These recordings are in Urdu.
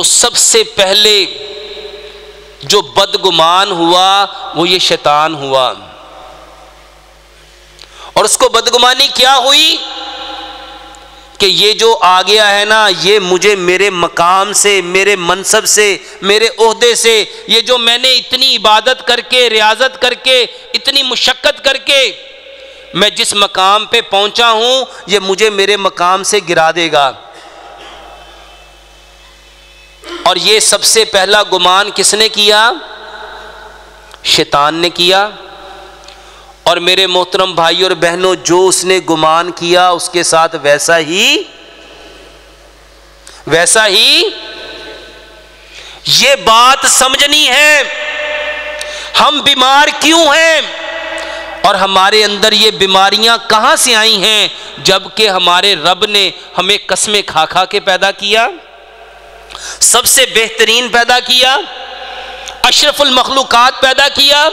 سب سے پہلے جو بدگمان ہوا وہ یہ شیطان ہوا. اور اس کو بدگمانی کیا ہوئی کہ یہ جو آ گیا ہے نا، یہ مجھے میرے مقام سے، میرے منصب سے، میرے عہدے سے، یہ جو میں نے اتنی عبادت کر کے، ریاضت کر کے، اتنی مشقت کر کے میں جس مقام پہ پہنچا ہوں، یہ مجھے میرے مقام سے گرا دے گا. اور یہ سب سے پہلا گمان کس نے کیا؟ شیطان نے کیا. اور میرے محترم بھائی اور بہنوں، جو اس نے گمان کیا اس کے ساتھ ویسا ہی یہ بات سمجھنی ہے ہم بیمار کیوں ہیں اور ہمارے اندر یہ بیماریاں کہاں سے آئی ہیں، جبکہ ہمارے رب نے ہمیں قسمیں کھا کھا کے پیدا کیا، سب سے بہترین پیدا کیا، اشرف المخلوقات پیدا کیا.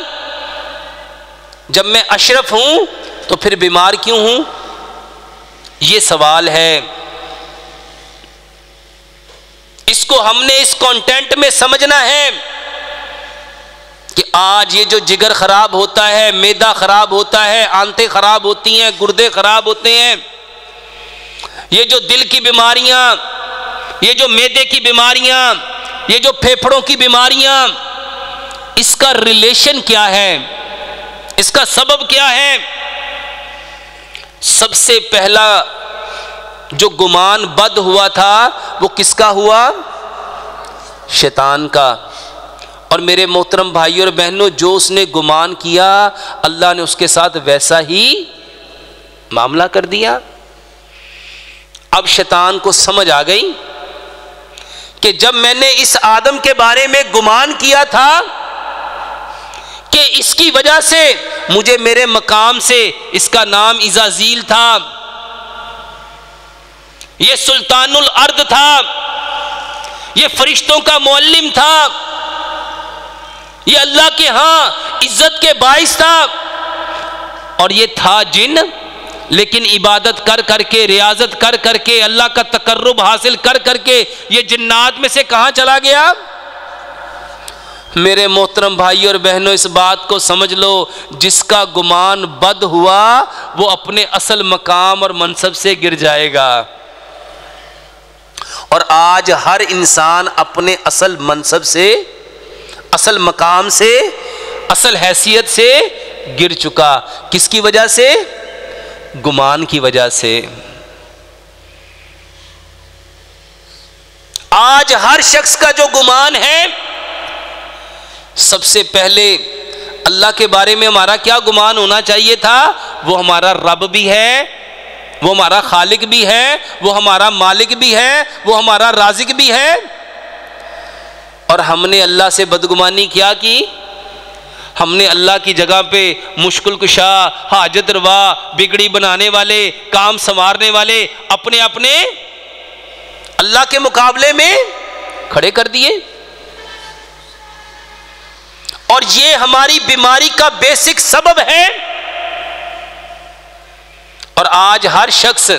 جب میں اشرف ہوں تو پھر بیمار کیوں ہوں؟ یہ سوال ہے. اس کو ہم نے اس کانٹینٹ میں سمجھنا ہے کہ آج یہ جو جگر خراب ہوتا ہے، معدہ خراب ہوتا ہے، آنتیں خراب ہوتی ہیں، گردے خراب ہوتے ہیں، یہ جو دل کی بیماریاں، یہ جو معدے کی بیماریاں، یہ جو پھیپھڑوں کی بیماریاں، اس کا ریلیشن کیا ہے؟ اس کا سبب کیا ہے؟ سب سے پہلا جو گمان بد ہوا تھا وہ کس کا ہوا؟ شیطان کا. اور میرے محترم بھائی اور بہنوں، جو اس نے گمان کیا اللہ نے اس کے ساتھ ویسا ہی معاملہ کر دیا. اب شیطان کو سمجھ آ گئی کہ جب میں نے اس آدم کے بارے میں گمان کیا تھا کہ اس کی وجہ سے مجھے میرے مقام سے، اس کا نام عزازیل تھا، یہ سلطان الارض تھا، یہ فرشتوں کا معلم تھا، یہ اللہ کے ہاں عزت کے باعث تھا، اور یہ تھا جن، لیکن عبادت کر کر کے، ریاضت کر کر کے، اللہ کا تقرب حاصل کر کر کے یہ جنات میں سے کہاں چلا گیا؟ میرے محترم بھائی اور بہنوں، اس بات کو سمجھ لو، جس کا گمان بد ہوا وہ اپنے اصل مقام اور منصب سے گر جائے گا. اور آج ہر انسان اپنے اصل منصب سے، اصل مقام سے، اصل حیثیت سے گر چکا. کس کی وجہ سے؟ گمان کی وجہ سے. آج ہر شخص کا جو گمان ہے، سب سے پہلے اللہ کے بارے میں ہمارا کیا گمان ہونا چاہیے تھا؟ وہ ہمارا رب بھی ہے، وہ ہمارا خالق بھی ہے، وہ ہمارا مالک بھی ہے، وہ ہمارا رازق بھی ہے. اور ہم نے اللہ سے بدگمانی کیا کی؟ ہم نے اللہ کی جگہ پہ مشکل کشا، حاجت روا، بگڑی بنانے والے، کام سنوارنے والے اپنے اپنے اللہ کے مقابلے میں کھڑے کر دیے. اور یہ ہماری بیماری کا بیسک سبب ہے. اور آج ہر شخص